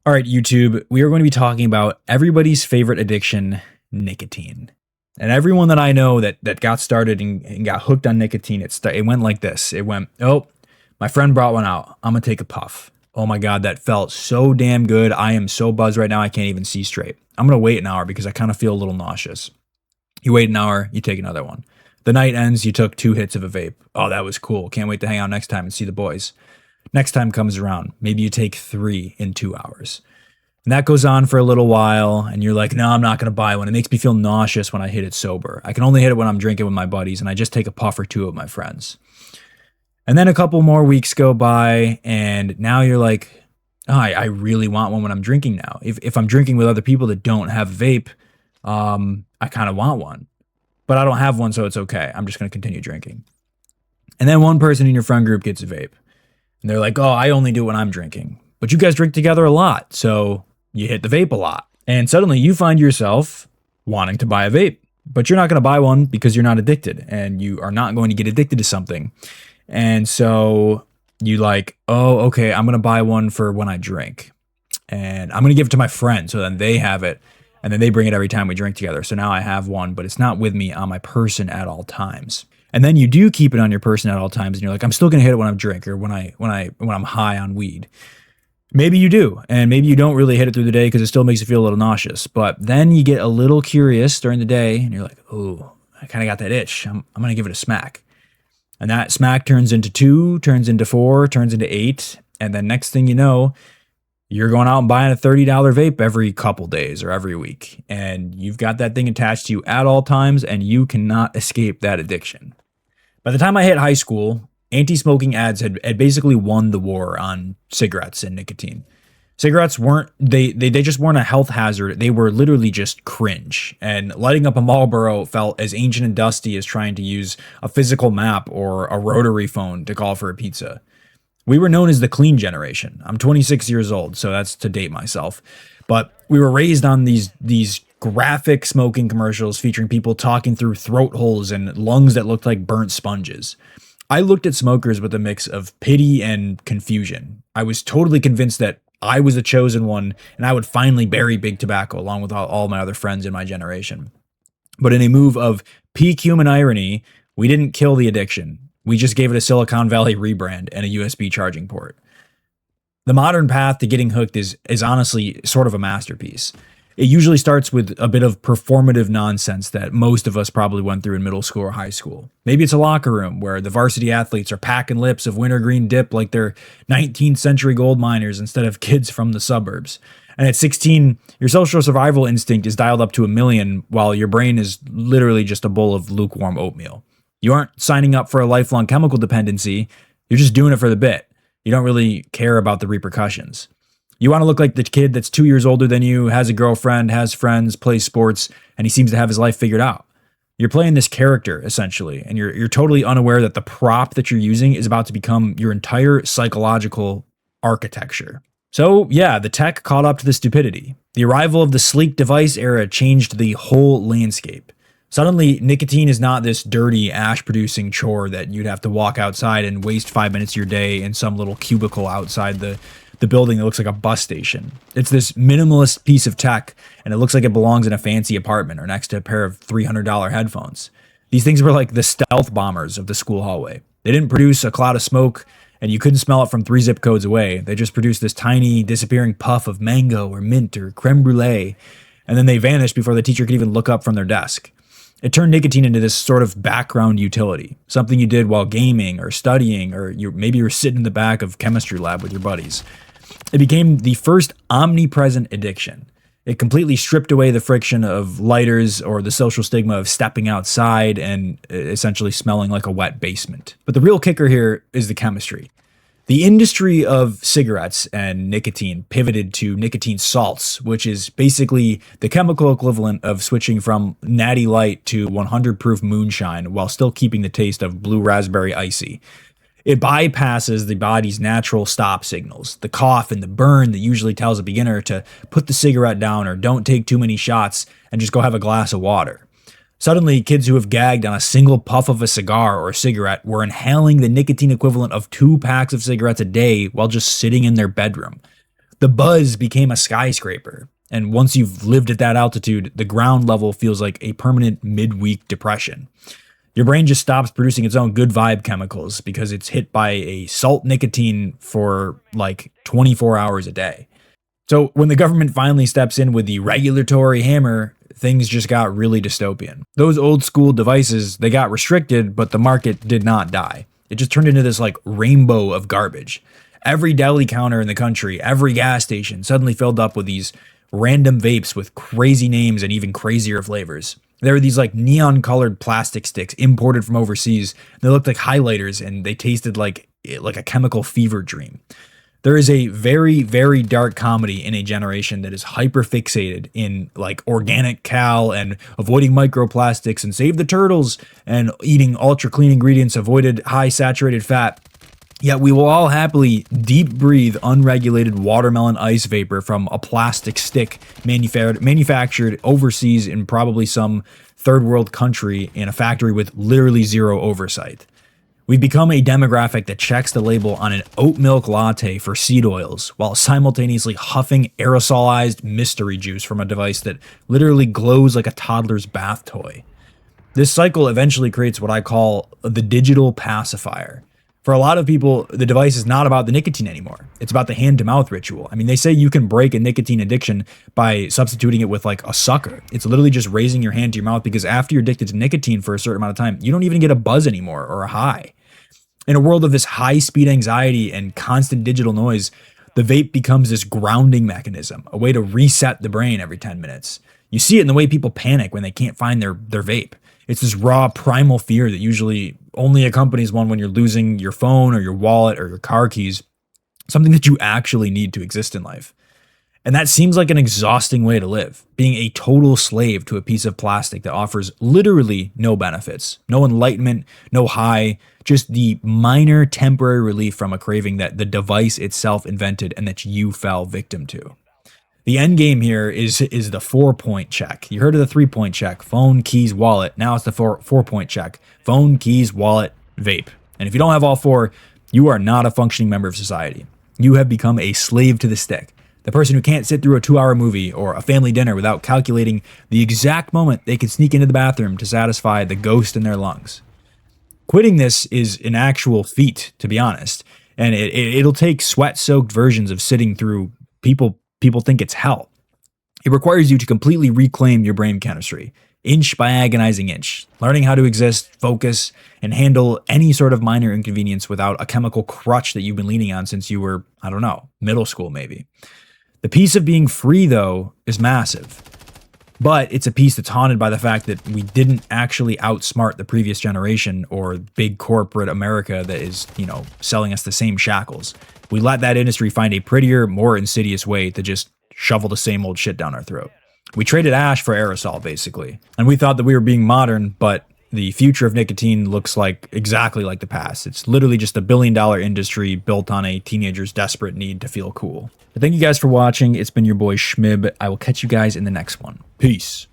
All right, YouTube, we are going to be talking about everybody's favorite addiction, nicotine. And everyone that I know that got started and got hooked on nicotine, it went like this. It went, oh, my friend brought one out. I'm going to take a puff. Oh my God, that felt so damn good. I am so buzzed right now, I can't even see straight. I'm going to wait an hour because I kind of feel a little nauseous. You wait an hour, you take another one. The night ends, you took 2 hits of a vape. Oh, that was cool. Can't wait to hang out next time and see the boys. Next time comes around, maybe you take 3 in 2 hours. And that goes on for a little while, and you're like, no, I'm not going to buy one. It makes me feel nauseous when I hit it sober. I can only hit it when I'm drinking with my buddies, and I just take a puff or 2 with my friends. And then a couple more weeks go by, and now you're like, oh, I really want one when I'm drinking now. If I'm drinking with other people that don't have vape, I kind of want one. But I don't have one, so it's okay. I'm just going to continue drinking. And then one person in your friend group gets a vape. And they're like, oh, I only do it when I'm drinking. But you guys drink together a lot, so you hit the vape a lot. And suddenly you find yourself wanting to buy a vape. But you're not going to buy one because you're not addicted. And you are not going to get addicted to something. And so you like, oh, okay, I'm going to buy one for when I drink. And I'm going to give it to my friend so then they have it. And then they bring it every time we drink together. So now I have one, but it's not with me on my person at all times. And then you do keep it on your person at all times, and you're like, I'm still gonna hit it when I'm drunk or when I'm high on weed. Maybe you do, and maybe you don't really hit it through the day because it still makes you feel a little nauseous. But then you get a little curious during the day, and you're like, oh, I kind of got that itch. I'm gonna give it a smack. And that smack turns into 2, turns into 4, turns into 8, and then next thing you know, you're going out and buying a $30 vape every couple days or every week. And you've got that thing attached to you at all times, and you cannot escape that addiction. By the time I hit high school, anti-smoking ads had basically won the war on cigarettes and nicotine. Cigarettes they just weren't a health hazard. They were literally just cringe. And lighting up a Marlboro felt as ancient and dusty as trying to use a physical map or a rotary phone to call for a pizza. We were known as the clean generation. I'm 26 years old, so that's to date myself. But we were raised on these graphic smoking commercials featuring people talking through throat holes and lungs that looked like burnt sponges. I looked at smokers with a mix of pity and confusion. I was totally convinced that I was the chosen one and I would finally bury big tobacco along with all my other friends in my generation. But in a move of peak human irony, we didn't kill the addiction. We just gave it a Silicon Valley rebrand and a USB charging port. The modern path to getting hooked is honestly sort of a masterpiece. It usually starts with a bit of performative nonsense that most of us probably went through in middle school or high school. Maybe it's a locker room where the varsity athletes are packing lips of wintergreen dip like they're 19th century gold miners instead of kids from the suburbs. And at 16, your social survival instinct is dialed up to 1,000,000 while your brain is literally just a bowl of lukewarm oatmeal. You aren't signing up for a lifelong chemical dependency. You're just doing it for the bit. You don't really care about the repercussions. You want to look like the kid that's 2 years older than you, has a girlfriend, has friends, plays sports, and he seems to have his life figured out. You're playing this character, essentially, and you're totally unaware that the prop that you're using is about to become your entire psychological architecture. So, yeah, the tech caught up to the stupidity. The arrival of the sleek device era changed the whole landscape. Suddenly, nicotine is not this dirty, ash-producing chore that you'd have to walk outside and waste 5 minutes of your day in some little cubicle outside the building that looks like a bus station. It's this minimalist piece of tech, and it looks like it belongs in a fancy apartment or next to a pair of $300 headphones. These things were like the stealth bombers of the school hallway. They didn't produce a cloud of smoke, and you couldn't smell it from 3 zip codes away. They just produced this tiny, disappearing puff of mango or mint or creme brulee, and then they vanished before the teacher could even look up from their desk. It turned nicotine into this sort of background utility, something you did while gaming or studying, or maybe you're sitting in the back of chemistry lab with your buddies. It became the first omnipresent addiction. It completely stripped away the friction of lighters or the social stigma of stepping outside and essentially smelling like a wet basement. But the real kicker here is the chemistry. The industry of cigarettes and nicotine pivoted to nicotine salts, which is basically the chemical equivalent of switching from Natty Light to 100 proof moonshine while still keeping the taste of blue raspberry icy. It bypasses the body's natural stop signals, the cough and the burn that usually tells a beginner to put the cigarette down or don't take too many shots and just go have a glass of water. Suddenly, kids who have gagged on a single puff of a cigar or a cigarette were inhaling the nicotine equivalent of 2 packs of cigarettes a day while just sitting in their bedroom. The buzz became a skyscraper. And once you've lived at that altitude, the ground level feels like a permanent midweek depression. Your brain just stops producing its own good vibe chemicals because it's hit by a salt nicotine for like 24 hours a day. So when the government finally steps in with the regulatory hammer, things just got really dystopian. Those old school devices, they got restricted, but the market did not die. It just turned into this like rainbow of garbage. Every deli counter in the country, every gas station suddenly filled up with these random vapes with crazy names and even crazier flavors. There were these like neon colored plastic sticks imported from overseas. They looked like highlighters and they tasted like a chemical fever dream. There is a very, very dark comedy in a generation that is hyper fixated in like organic cal and avoiding microplastics and save the turtles and eating ultra clean ingredients, avoided high saturated fat. Yet we will all happily deep breathe unregulated watermelon ice vapor from a plastic stick manufactured overseas in probably some third world country in a factory with literally zero oversight. We've become a demographic that checks the label on an oat milk latte for seed oils while simultaneously huffing aerosolized mystery juice from a device that literally glows like a toddler's bath toy. This cycle eventually creates what I call the digital pacifier. For a lot of people, the device is not about the nicotine anymore. It's about the hand-to-mouth ritual. I mean, they say you can break a nicotine addiction by substituting it with like a sucker. It's literally just raising your hand to your mouth because after you're addicted to nicotine for a certain amount of time, you don't even get a buzz anymore or a high. In a world of this high-speed anxiety and constant digital noise, the vape becomes this grounding mechanism, a way to reset the brain every 10 minutes. You see it in the way people panic when they can't find their vape. It's this raw primal fear that usually only accompanies one when you're losing your phone or your wallet or your car keys, something that you actually need to exist in life. And that seems like an exhausting way to live, being a total slave to a piece of plastic that offers literally no benefits, no enlightenment, no high, just the minor temporary relief from a craving that the device itself invented and that you fell victim to. The end game here is the 4-point check. You heard of the 3-point check: phone, keys, wallet. Now it's the 4-point check: phone, keys, wallet, vape. And if you don't have all four, you are not a functioning member of society. You have become a slave to the stick. The person who can't sit through a 2-hour movie or a family dinner without calculating the exact moment they can sneak into the bathroom to satisfy the ghost in their lungs. Quitting this is an actual feat, to be honest. And it'll take sweat-soaked versions of sitting through people think it's hell. It requires you to completely reclaim your brain chemistry, inch by agonizing inch, learning how to exist, focus, and handle any sort of minor inconvenience without a chemical crutch that you've been leaning on since you were, I don't know, middle school maybe. The piece of being free, though, is massive. But it's a piece that's haunted by the fact that we didn't actually outsmart the previous generation or big corporate America that is, selling us the same shackles. We let that industry find a prettier, more insidious way to just shovel the same old shit down our throat. We traded ash for aerosol, basically. And we thought that we were being modern, but the future of nicotine looks like exactly like the past. It's literally just a billion-dollar industry built on a teenager's desperate need to feel cool. But thank you guys for watching. It's been your boy Schmib. I will catch you guys in the next one. Peace.